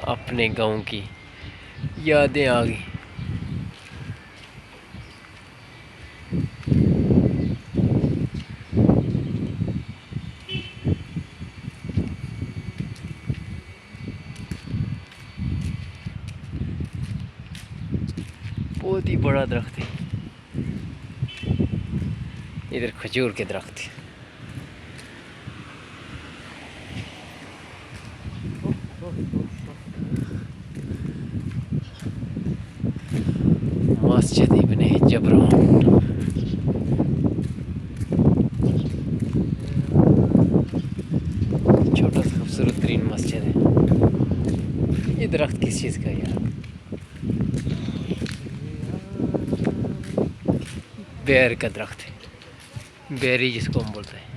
अपने गांव की यादें आ गई। बहुत ही बड़ा दरख्त है, इधर खजूर के दरख्त है। मस्जिद इब्ने जबरान, छोटा सा खूबसूरत तरीन मस्जिद है। ये दरख्त किस चीज़ का है यार? बेर का दरख्त है, बेरी जिसको हम बोलते हैं।